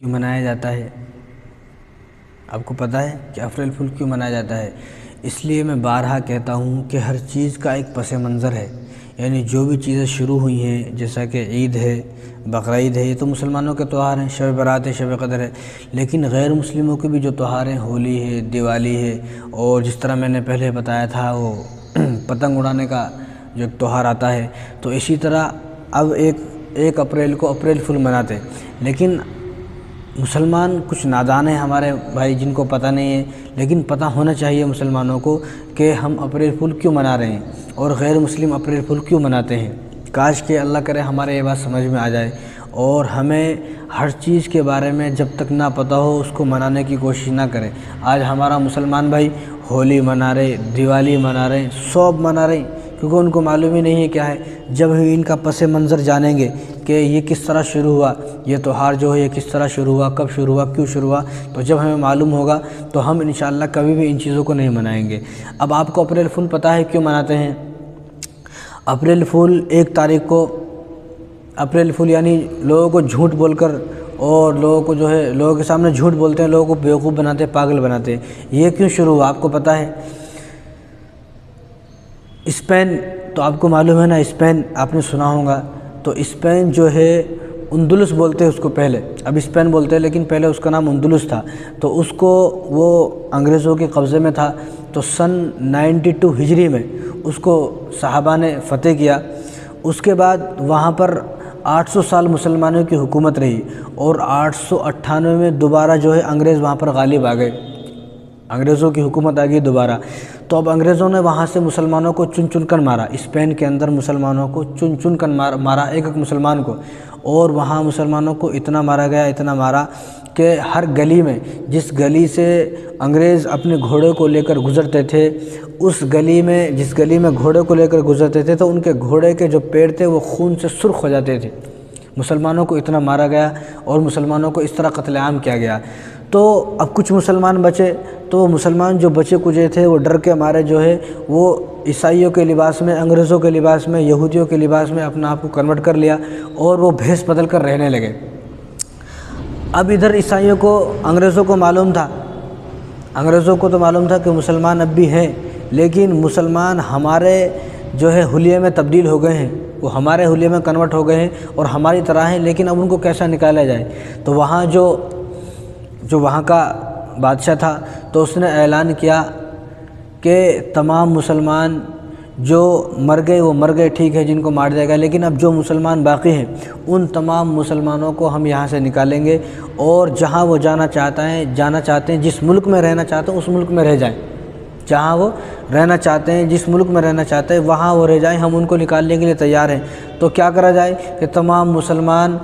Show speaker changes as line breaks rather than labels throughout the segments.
کیوں منایا جاتا ہے؟ آپ کو پتہ ہے کہ اپریل فول کیوں منایا جاتا ہے؟ اس لیے میں بارہا کہتا ہوں کہ ہر چیز کا ایک پس منظر ہے، یعنی جو بھی چیزیں شروع ہوئی ہیں، جیسا کہ عید ہے، بقرعید ہے، یہ تو مسلمانوں کے تہوار ہیں، شب برات ہے، شب قدر ہے، لیکن غیر مسلموں کے بھی جو تہوار ہیں، ہولی ہے، دیوالی ہے، اور جس طرح میں نے پہلے بتایا تھا وہ پتنگ اڑانے کا جو تہوار آتا ہے، تو اسی طرح اب ایک اپریل کو اپریل فول مناتے ہیں۔ لیکن مسلمان کچھ نادان ہیں ہمارے بھائی، جن کو پتہ نہیں ہے، لیکن پتہ ہونا چاہیے مسلمانوں کو کہ ہم اپریل فول کیوں منا رہے ہیں اور غیر مسلم اپریل فول کیوں مناتے ہیں۔ کاش کہ اللہ کرے ہمارے یہ بات سمجھ میں آ جائے اور ہمیں ہر چیز کے بارے میں جب تک نہ پتہ ہو اس کو منانے کی کوشش نہ کریں۔ آج ہمارا مسلمان بھائی ہولی منا رہے، دیوالی منا رہے، سب منا رہے، کیونکہ ان کو معلوم ہی نہیں ہے کیا ہے۔ جب ہم ان کا پس منظر جانیں گے کہ یہ کس طرح شروع ہوا، یہ تہوار جو ہے یہ کس طرح شروع ہوا، کب شروع ہوا، کیوں شروع ہوا، تو جب ہمیں معلوم ہوگا تو ہم انشاءاللہ کبھی بھی ان چیزوں کو نہیں منائیں گے۔ اب آپ کو اپریل فول پتہ ہے کیوں مناتے ہیں؟ اپریل فول 1 تاریخ کو اپریل فول یعنی لوگوں کو جھوٹ بول کر اور لوگوں کو جو ہے لوگوں کے سامنے جھوٹ بولتے ہیں، لوگوں کو بیوقوف بناتے ہیں، پاگل بناتے ہیں۔ یہ کیوں شروع ہوا آپ کو پتہ ہے؟ اسپین تو آپ کو معلوم ہے نا، اسپین آپ نے سنا ہوگا، تو اسپین جو ہے اندلس بولتے ہیں اس کو پہلے، اب اسپین بولتے ہیں لیکن پہلے اس کا نام اندلس تھا، تو اس کو وہ انگریزوں کے قبضے میں تھا، تو سن 92 ہجری میں اس کو صحابہ نے فتح کیا۔ اس کے بعد وہاں پر 800 سال مسلمانوں کی حکومت رہی اور 898 میں دوبارہ جو ہے انگریز وہاں پر غالب آ گئے، انگریزوں کی حکومت آ گئی دوبارہ۔ تو اب انگریزوں نے وہاں سے مسلمانوں کو چن چن کر مارا، اسپین کے اندر مسلمانوں کو چن چن کر مارا، ایک ایک مسلمان کو، اور وہاں مسلمانوں کو اتنا مارا گیا، اتنا مارا کہ ہر گلی میں، جس گلی سے انگریز اپنے گھوڑے کو لے کر گزرتے تھے، اس گلی میں جس گلی میں گھوڑے کو لے کر گزرتے تھے تو ان کے گھوڑے کے جو پیر تھے وہ خون سے سرخ ہو جاتے تھے۔ مسلمانوں کو اتنا مارا گیا اور مسلمانوں کو اس طرح قتل عام کیا گیا۔ تو اب کچھ مسلمان بچے، تو مسلمان جو بچے کچے تھے وہ ڈر کے مارے جو ہے وہ عیسائیوں کے لباس میں، انگریزوں کے لباس میں، یہودیوں کے لباس میں اپنا آپ کو کنورٹ کر لیا اور وہ بھیس بدل کر رہنے لگے۔ اب ادھر عیسائیوں کو، انگریزوں کو معلوم تھا، انگریزوں کو تو معلوم تھا کہ مسلمان اب بھی ہیں، لیکن مسلمان ہمارے جو ہے حلیے میں تبدیل ہو گئے ہیں، وہ ہمارے حلیے میں کنورٹ ہو گئے ہیں اور ہماری طرح ہیں، لیکن اب ان کو کیسا نکالا جائے؟ تو وہاں جو وہاں کا بادشاہ تھا تو اس نے اعلان کیا کہ تمام مسلمان جو مر گئے وہ مر گئے، ٹھیک ہے، جن کو مار جائے گا، لیکن اب جو مسلمان باقی ہیں ان تمام مسلمانوں کو ہم یہاں سے نکالیں گے اور جہاں وہ جانا چاہتے ہیں، جس ملک میں رہنا چاہتے ہیں اس ملک میں رہ جائیں، جہاں وہ رہنا چاہتے ہیں، جس ملک میں رہنا چاہتے ہیں وہاں وہ رہ جائیں، ہم ان کو نکالنے کے لیے تیار ہیں۔ تو کیا کرا جائے کہ تمام مسلمان،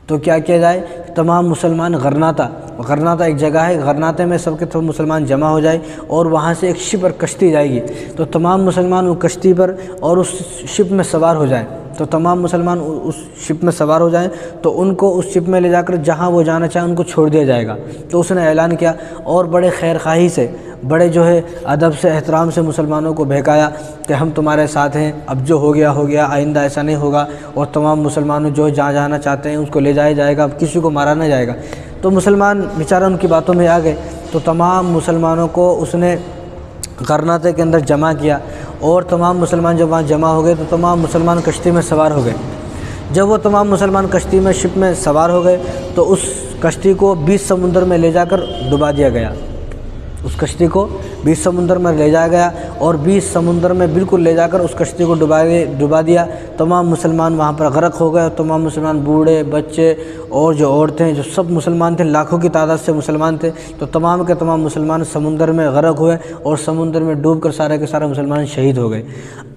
تو کیا کیا جائے، تمام مسلمان غرناطہ ایک جگہ ہے، غرناطے میں سب کے سب مسلمان جمع ہو جائے اور وہاں سے ایک شپ پر کشتی جائے گی، تو تمام مسلمان وہ کشتی پر اور اس شپ میں سوار ہو جائیں، تو تمام مسلمان اس شپ میں سوار ہو جائیں تو ان کو اس شپ میں لے جا کر جہاں وہ جانا چاہیں ان کو چھوڑ دیا جائے گا۔ تو اس نے اعلان کیا اور بڑے خیر خواہی سے، بڑے جو ہے ادب سے، احترام سے مسلمانوں کو بہکایا کہ ہم تمہارے ساتھ ہیں، اب جو ہو گیا، آئندہ ایسا نہیں ہوگا، اور تمام مسلمانوں جو جہاں جانا چاہتے ہیں اس کو لے جایا جائے گا، اب کسی کو مارا نہ جائے گا۔ تو مسلمان بیچارہ ان کی باتوں میں آ گئے، تو تمام مسلمانوں کو اس نے غرناطے کے اندر جمع کیا اور تمام مسلمان جب وہاں جمع ہو گئے تو تمام مسلمان کشتی میں سوار ہو گئے۔ جب وہ تمام مسلمان کشتی میں، شپ میں سوار ہو گئے تو اس کشتی کو 20 سمندر میں لے جا کر ڈبا دیا گیا، اس کشتی کو 20 سمندر میں لے جایا گیا اور 20 سمندر میں بالکل لے جا کر اس کشتی کو ڈبا دیا۔ تمام مسلمان وہاں پر غرق ہو گئے اور تمام مسلمان، بوڑھے، بچے اور جو عورتیں، جو سب مسلمان تھے، لاکھوں کی تعداد سے مسلمان تھے، تو تمام کے تمام مسلمان سمندر میں غرق ہوئے اور سمندر میں ڈوب کر سارے کے سارے مسلمان شہید ہو گئے۔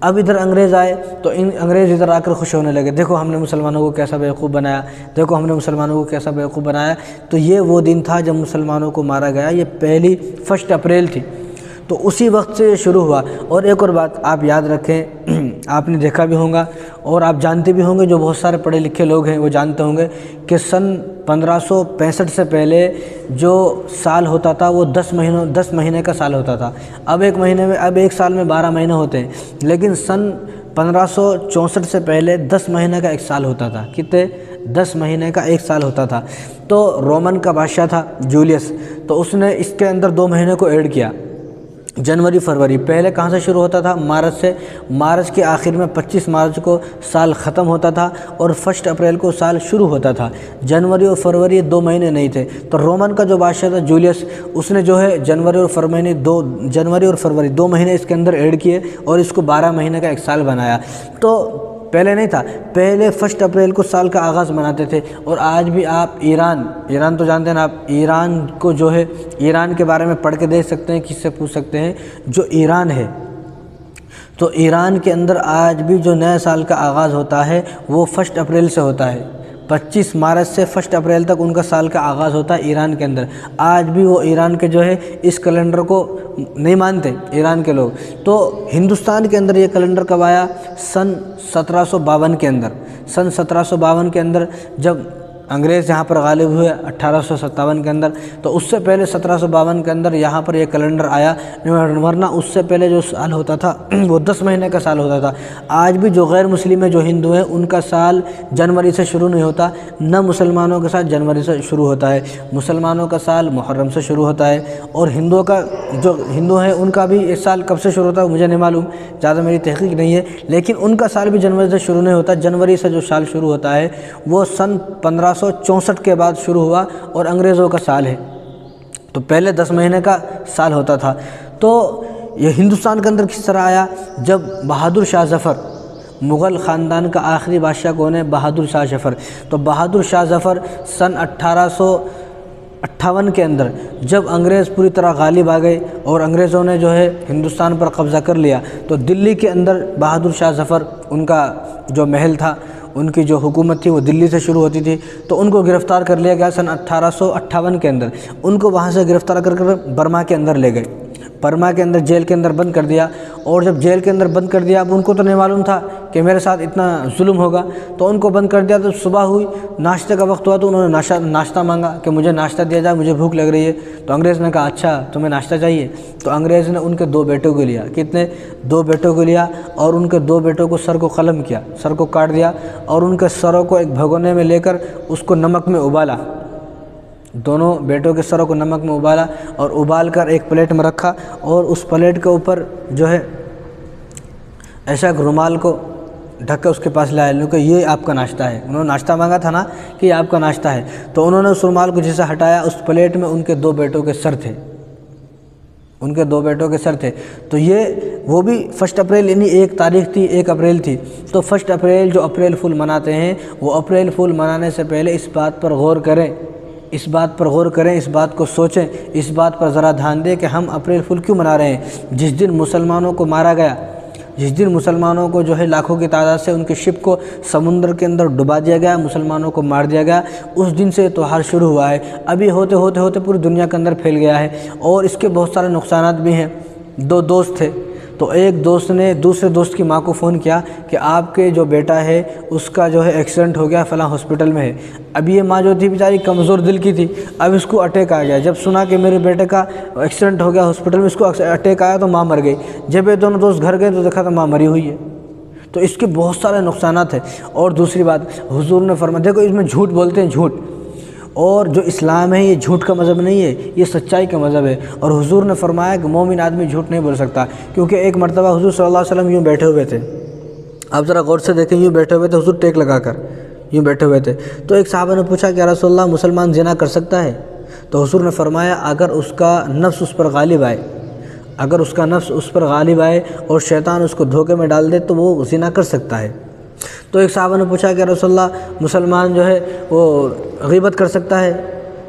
اب ادھر انگریز آئے تو انگریز ادھر آ کر خوش ہونے لگے، دیکھو ہم نے مسلمانوں کو کیسا بیوقوف بنایا، دیکھو ہم نے مسلمانوں کو کیسا بیوقوف بنایا۔ تو یہ وہ دن تھا جب مسلمانوں کو مارا گیا، یہ پہلی 1 اپریل تھی، تو اسی وقت سے یہ شروع ہوا۔ اور ایک اور بات آپ یاد رکھیں، آپ نے دیکھا بھی ہوگا اور آپ جانتے بھی ہوں گے، جو بہت سارے پڑھے لکھے لوگ ہیں وہ جانتے ہوں گے کہ سن 1565 سے پہلے جو سال ہوتا تھا وہ 10 مہینے کا سال ہوتا تھا۔ اب ایک سال میں 12 مہینے ہوتے ہیں، لیکن سن 1564 سے پہلے 10 مہینے کا ایک سال ہوتا تھا. کتنے؟ 10 مہینے کا ایک سال ہوتا تھا. تو رومن کا بادشاہ تھا جولیس، تو اس نے اس کے اندر 2 مہینے کو ایڈ کیا، جنوری فروری. پہلے کہاں سے شروع ہوتا تھا؟ مارچ سے. مارچ کے آخر میں 25 مارچ کو سال ختم ہوتا تھا اور 1 اپریل کو سال شروع ہوتا تھا. جنوری اور فروری 2 مہینے نہیں تھے. تو رومن کا جو بادشاہ تھا جولیس، اس نے جو ہے جنوری اور فروری 2 مہینے اس کے اندر ایڈ کیے اور اس کو 12 مہینے کا ایک سال بنایا. تو پہلے نہیں تھا، پہلے 1 اپریل کو سال کا آغاز مناتے تھے. اور آج بھی آپ ایران تو جانتے ہیں نا آپ، ایران کو جو ہے، ایران کے بارے میں پڑھ کے دیکھ سکتے ہیں، کس سے پوچھ سکتے ہیں. جو ایران ہے، تو ایران کے اندر آج بھی جو نئے سال کا آغاز ہوتا ہے وہ 1 اپریل سے ہوتا ہے. 25 مارچ سے 1 اپریل تک ان کا سال کا آغاز ہوتا ہے ایران کے اندر. آج بھی وہ ایران کے جو ہے اس کیلنڈر کو نہیں مانتے ایران کے لوگ. تو ہندوستان کے اندر یہ کیلنڈر کب آیا؟ سن 1752 کے اندر. سن 1752 کے اندر جب انگریز یہاں پر غالب ہوئے 1857 کے اندر، تو اس سے پہلے 1752 کے اندر یہاں پر یہ کیلنڈر آیا. ورنہ اس سے پہلے جو سال ہوتا تھا وہ 10 مہینے کا سال ہوتا تھا. آج بھی جو غیر مسلم ہیں، جو ہندو ہیں، ان کا سال جنوری سے شروع نہیں ہوتا، نہ مسلمانوں کا سال جنوری سے شروع ہوتا ہے. مسلمانوں کا سال محرم سے شروع ہوتا ہے، اور ہندوؤں کا جو ہندو ہیں ان کا بھی یہ سال کب سے شروع ہوتا ہے مجھے نہیں معلوم، زیادہ میری تحقیق نہیں ہے، لیکن ان کا سال بھی جنوری سے شروع نہیں ہوتا. جنوری سے جو سال شروع ہوتا ہے وہ سن 1564 کے بعد شروع ہوا اور انگریزوں کا سال ہے. تو پہلے 10 مہینے کا سال ہوتا تھا. تو یہ ہندوستان کے اندر کس طرح آیا؟ جب بہادر شاہ ظفر، مغل خاندان کا آخری بادشاہ کون ہے؟ بہادر شاہ ظفر. تو بہادر شاہ ظفر سن 1858 کے اندر جب انگریز پوری طرح غالب آ گئے اور انگریزوں نے جو ہے ہندوستان پر قبضہ کر لیا، تو دلی کے اندر بہادر شاہ ظفر، ان کا جو محل تھا، ان کی جو حکومت تھی وہ دلی سے شروع ہوتی تھی، تو ان کو گرفتار کر لیا گیا سن 1858 کے اندر. ان کو وہاں سے گرفتار کر برما کے اندر لے گئے. برما کے اندر جیل کے اندر بند کر دیا. اور جب جیل کے اندر بند کر دیا، اب ان کو تو نہیں معلوم تھا کہ میرے ساتھ اتنا ظلم ہوگا، تو ان کو بند کر دیا. تو صبح ہوئی، ناشتے کا وقت ہوا، تو انہوں نے ناشتہ مانگا کہ مجھے ناشتہ دیا جائے، مجھے بھوک لگ رہی ہے. تو انگریز نے کہا اچھا تمہیں ناشتہ چاہیے. تو انگریز نے ان کے 2 بیٹوں کو لیا. کتنے؟ 2 بیٹوں کو لیا، اور ان کے 2 بیٹوں کو سر کو قلم کیا، سر کو کاٹ دیا، اور ان کے سروں کو ایک بھگونے میں لے کر اس کو نمک میں ابالا. دونوں بیٹوں کے سروں کو نمک میں ابالا اور ابال کر ایک پلیٹ میں رکھا، اور اس پلیٹ کے اوپر جو ہے ایسا ایک رومال کو ڈھک کے اس کے پاس لایا، کیونکہ یہ آپ کا ناشتہ ہے. انہوں نے ناشتہ مانگا تھا نا کہ یہ آپ کا ناشتہ ہے. تو انہوں نے اس رومال کو جیسے ہٹایا، اس پلیٹ میں ان کے 2 بیٹوں کے سر تھے، ان کے 2 بیٹوں کے سر تھے. تو یہ وہ بھی 1 اپریل، یعنی ایک تاریخ تھی، 1 اپریل تھی. تو 1 اپریل جو اپریل فول مناتے ہیں، وہ اپریل فول منانے سے پہلے اس بات پر غور کریں، اس بات کو سوچیں، اس بات پر ذرا دھیان دیں کہ ہم اپریل فول کیوں منا رہے ہیں. جس دن مسلمانوں کو مارا گیا، جس دن مسلمانوں کو جو ہے لاکھوں کی تعداد سے ان کے شپ کو سمندر کے اندر ڈبا دیا گیا، مسلمانوں کو مار دیا گیا، اس دن سے یہ تہوار شروع ہوا ہے. ابھی ہوتے پوری دنیا کے اندر پھیل گیا ہے، اور اس کے بہت سارے نقصانات بھی ہیں. 2 دوست تھے، تو ایک دوست نے دوسرے دوست کی ماں کو فون کیا کہ آپ کے جو بیٹا ہے اس کا جو ہے ایکسیڈنٹ ہو گیا، فلاں ہاسپٹل میں ہے. اب یہ ماں جو تھی بیچاری کمزور دل کی تھی، اب اس کو اٹیک آ گیا. جب سنا کہ میرے بیٹے کا ایکسیڈنٹ ہو گیا ہاسپٹل میں، اس کو اٹیک آیا تو ماں مر گئی. جب یہ دونوں دوست گھر گئے تو دیکھا تو ماں مری ہوئی ہے. تو اس کے بہت سارے نقصانات ہیں. اور دوسری بات، حضور نے فرمایا، دیکھو اس میں جھوٹ بولتے ہیں، جھوٹ. اور جو اسلام ہے یہ جھوٹ کا مذہب نہیں ہے، یہ سچائی کا مذہب ہے. اور حضور نے فرمایا کہ مومن آدمی جھوٹ نہیں بول سکتا. کیونکہ ایک مرتبہ حضور صلی اللہ علیہ وسلم یوں بیٹھے ہوئے تھے، آپ ذرا غور سے دیکھیں، یوں بیٹھے ہوئے تھے حضور، ٹیک لگا کر یوں بیٹھے ہوئے تھے. تو ایک صحابہ نے پوچھا کہ یا رسول اللہ، مسلمان زنا کر سکتا ہے؟ تو حضور نے فرمایا اگر اس کا نفس اس پر غالب آئے، اگر اس کا نفس اس پر غالب آئے اور شیطان اس کو دھوکے میں ڈال دے تو وہ زنا کر سکتا ہے. تو ایک صحابہ نے پوچھا کہ رسول اللہ، مسلمان جو ہے وہ غیبت کر سکتا ہے؟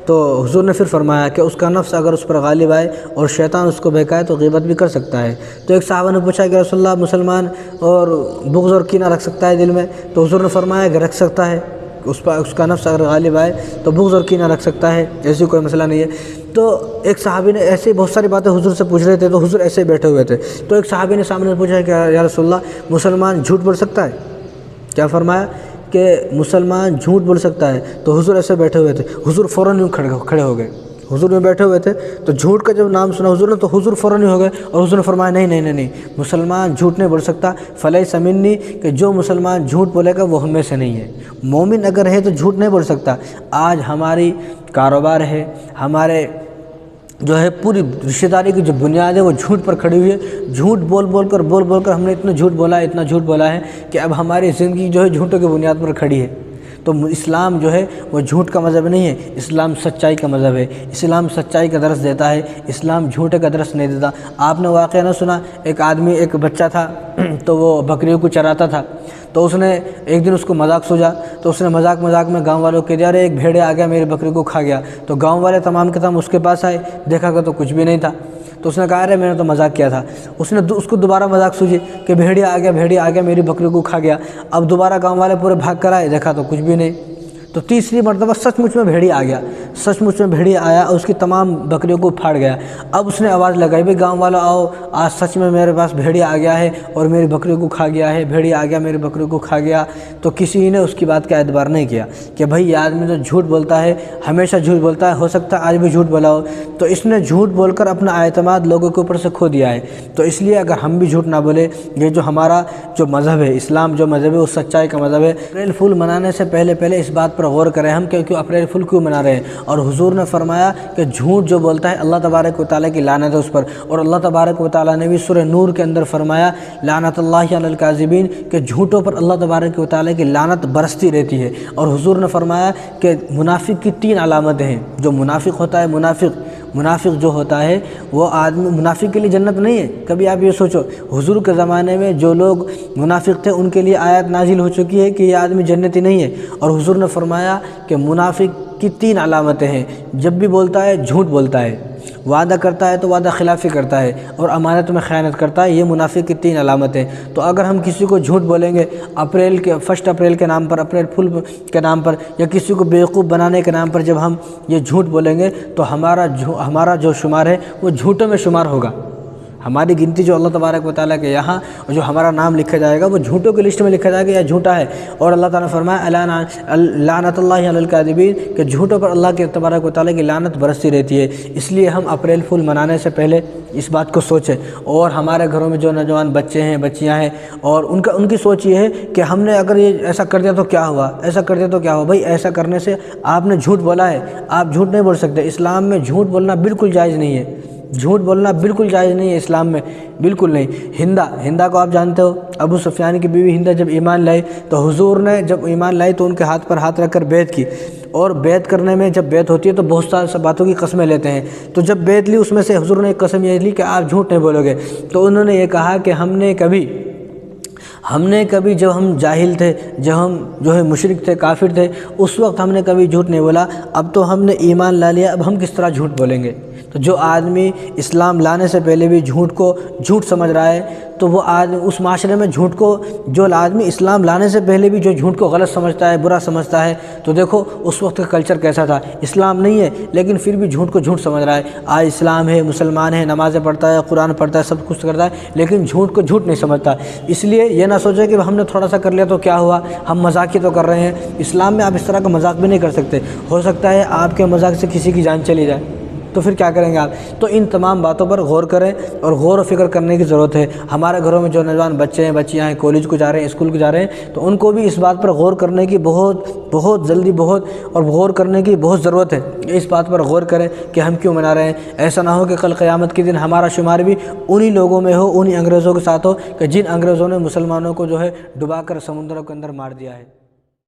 تو حضور نے پھر فرمایا کہ اس کا نفس اگر اس پر غالب آئے اور شیطان اس کو بہکائے تو غیبت بھی کر سکتا ہے. تو ایک صحابہ نے پوچھا کہ رسول اللہ، مسلمان اور بغض اور کینہ رکھ سکتا ہے دل میں؟ تو حضور نے فرمایا کہ رکھ سکتا ہے، اس کا نفس اگر غالب آئے تو بغض اور کینہ رکھ سکتا ہے، ایسی کوئی مسئلہ نہیں ہے. تو ایک صحابی نے ایسے بہت ساری باتیں حضور سے پوچھ رہے تھے، تو حضور ایسے بیٹھے ہوئے تھے. تو ایک صحابی نے سامنے پوچھا کہ یا رسول اللہ، مسلمان جھوٹ بول سکتا ہے؟ کیا فرمایا کہ مسلمان جھوٹ بول سکتا ہے. تو حضور ایسے بیٹھے ہوئے تھے. حضور فوراً یوں کھڑے ہو گئے. حضور میں بیٹھے ہوئے تھے تو جھوٹ کا جب نام سنا حضور نے تو حضور فوراً ہی ہو گئے اور حضور نے فرمایا نہیں نہیں نہیں نہیں، مسلمان جھوٹ نہیں بول سکتا، فلیس منی، کہ جو مسلمان جھوٹ بولے گا وہ ہم میں سے نہیں ہے۔ مومن اگر ہے تو جھوٹ نہیں بول سکتا۔ آج ہماری کاروبار ہے، ہمارے جو ہے پوری رشتہ داری کی جو بنیاد ہے وہ جھوٹ پر کھڑی ہوئی ہے۔ جھوٹ بول کر ہم نے اتنا جھوٹ بولا ہے کہ اب ہماری زندگی جو ہے جھوٹوں کی بنیاد پر کھڑی ہے۔ تو اسلام جو ہے وہ جھوٹ کا مذہب نہیں ہے، اسلام سچائی کا مذہب ہے۔ اسلام سچائی کا درس دیتا ہے، اسلام جھوٹے کا درس نہیں دیتا۔ آپ نے واقعہ نہ سنا، ایک بچہ تھا تو وہ بکریوں کو چراتا تھا، تو اس نے ایک دن اس کو مذاق سوچا، تو اس نے مذاق میں گاؤں والوں کو کہہ دیا، ارے ایک بھیڑیا آ گیا میری بکری کو کھا گیا۔ تو گاؤں والے تمام کے تمام اس کے پاس آئے، دیکھا کہ تو کچھ بھی نہیں تھا۔ تو اس نے کہا ارے میں نے تو مذاق کیا تھا۔ اس کو دوبارہ مذاق سوچی کہ بھیڑیا آ گیا میری بکری کو کھا گیا۔ اب دوبارہ گاؤں والے پورے بھاگ کر آئے، دیکھا تو کچھ بھی نہیں۔ تو تیسری مرتبہ سچ مچ میں بھیڑیا آ گیا، اور اس کی تمام بکریوں کو پھاڑ گیا۔ اب اس نے آواز لگائی، بھئی گاؤں والوں آؤ، آج سچ میں میرے پاس بھیڑیا آ گیا ہے اور میری بکریوں کو کھا گیا ہے، بھیڑیا آ گیا میری بکریوں کو کھا گیا۔ تو کسی نے اس کی بات کا اعتبار نہیں کیا کہ بھئی یہ آدمی تو جھوٹ بولتا ہے، ہمیشہ جھوٹ بولتا ہے، ہو سکتا ہے آج بھی جھوٹ بولا ہو۔ تو اس نے جھوٹ بول کر اپنا اعتماد لوگوں کے اوپر سے کھو دیا ہے۔ تو اس لیے اگر ہم بھی جھوٹ نہ بولے، یہ جو ہمارا جو مذہب ہے، اسلام جو مذہب ہے وہ سچائی کا مذہب ہے۔ اپریل فول منانے سے پہلے اس بات پر غور کریں ہم کہ اپریل فول کیوں منا رہے ہیں۔ اور حضور نے فرمایا کہ جھوٹ جو بولتا ہے اللہ تبارک و تعالیٰ کی لعنت ہے اس پر، اور اللہ تبارک و تعالیٰ نے بھی سورہ نور کے اندر فرمایا لعنت اللہ علی الکاذبین، کہ جھوٹوں پر اللہ تبارک و تعالیٰ کی لعنت برستی رہتی ہے۔ اور حضور نے فرمایا کہ منافق کی 3 علامتیں ہیں۔ جو منافق ہوتا ہے، منافق جو ہوتا ہے وہ آدمی، منافق کے لیے جنت نہیں ہے۔ کبھی آپ یہ سوچو، حضور کے زمانے میں جو لوگ منافق تھے ان کے لیے آیت نازل ہو چکی ہے کہ یہ آدمی جنتی نہیں ہے، اور حضور نے فرمایا کہ منافق کی 3 علامتیں ہیں۔ جب بھی بولتا ہے جھوٹ بولتا ہے، وعدہ کرتا ہے تو وعدہ خلافی کرتا ہے، اور امانت میں خیانت کرتا ہے۔ یہ منافق کی 3 علامتیں۔ تو اگر ہم کسی کو جھوٹ بولیں گے 1 اپریل کے نام پر، اپریل فول کے نام پر، یا کسی کو بیوقوف بنانے کے نام پر جب ہم یہ جھوٹ بولیں گے تو ہمارا جو شمار ہے وہ جھوٹوں میں شمار ہوگا۔ ہماری گنتی جو اللہ تبارک و تعالیٰ کے یہاں جو ہمارا نام لکھا جائے گا وہ جھوٹوں کی لسٹ میں لکھا جائے گا یا جھوٹا ہے۔ اور اللہ تعالیٰ نے فرمایا لعنت اللہ علی الکاذبین، کہ جھوٹوں پر اللہ کے تبارک و تعالیٰ کی لعنت برستی رہتی ہے۔ اس لیے ہم اپریل فول منانے سے پہلے اس بات کو سوچیں، اور ہمارے گھروں میں جو نوجوان بچے ہیں، بچیاں ہیں، اور ان کی سوچ یہ ہے کہ ہم نے اگر یہ ایسا کر دیا تو کیا ہوا، ایسا کر دیا تو کیا ہوا۔ بھائی ایسا کرنے سے آپ نے جھوٹ بولا ہے، آپ جھوٹ نہیں بول سکتے۔ اسلام میں جھوٹ بولنا بالکل جائز نہیں ہے، جھوٹ بولنا بالکل جائز نہیں ہے اسلام میں، بالکل نہیں۔ ہندا کو آپ جانتے ہو، ابو سفیان کی بیوی ہندا جب ایمان لائی تو حضور نے جب ایمان لائی تو ان کے ہاتھ پر ہاتھ رکھ کر بیعت کی، اور بیعت کرنے میں جب بیعت ہوتی ہے تو بہت ساری باتوں کی قسمیں لیتے ہیں۔ تو جب بیعت لی اس میں سے حضور نے ایک قسم یہ لی کہ آپ جھوٹ نہیں بولو گے۔ تو انہوں نے یہ کہا کہ ہم نے کبھی جب ہم جاہل تھے، جب ہم جو ہے مشرک تھے، کافر تھے، اس وقت ہم نے کبھی جھوٹ نہیں بولا، اب تو ہم نے ایمان لا لیا، اب ہم کس طرح جھوٹ بولیں گے۔ تو جو آدمی اسلام لانے سے پہلے بھی جھوٹ کو جھوٹ سمجھ رہا ہے، تو وہ آدمی اس معاشرے میں جو آدمی اسلام لانے سے پہلے بھی جو جھوٹ کو غلط سمجھتا ہے، برا سمجھتا ہے، تو دیکھو اس وقت کا کلچر کیسا تھا۔ اسلام نہیں ہے لیکن پھر بھی جھوٹ کو جھوٹ سمجھ رہا ہے۔ آج اسلام ہے، مسلمان ہے، نمازیں پڑھتا ہے، قرآن پڑھتا ہے، سب کچھ کرتا ہے، لیکن جھوٹ کو جھوٹ نہیں سمجھتا۔ اس لیے یہ نہ سوچے کہ ہم نے تھوڑا سا کر لیا تو کیا ہوا، ہم مذاق ہی تو کر رہے ہیں۔ اسلام میں آپ اس طرح کا مذاق بھی نہیں کر سکتے، ہو سکتا ہے آپ کے مذاق سے کسی کی جان چلی جائے، تو پھر کیا کریں گے آپ؟ تو ان تمام باتوں پر غور کریں اور غور و فکر کرنے کی ضرورت ہے۔ ہمارے گھروں میں جو نوجوان بچے ہیں، بچیاں ہیں، کالج کو جا رہے ہیں، اسکول کو جا رہے ہیں، تو ان کو بھی اس بات پر غور کرنے کی بہت جلدی اور غور کرنے کی بہت ضرورت ہے۔ اس بات پر غور کریں کہ ہم کیوں منا رہے ہیں۔ ایسا نہ ہو کہ کل قیامت کے دن ہمارا شمار بھی انہی لوگوں میں ہو، انہی انگریزوں کے ساتھ ہو کہ جن انگریزوں نے مسلمانوں کو جو ہے ڈبا کر سمندروں کے اندر مار دیا ہے۔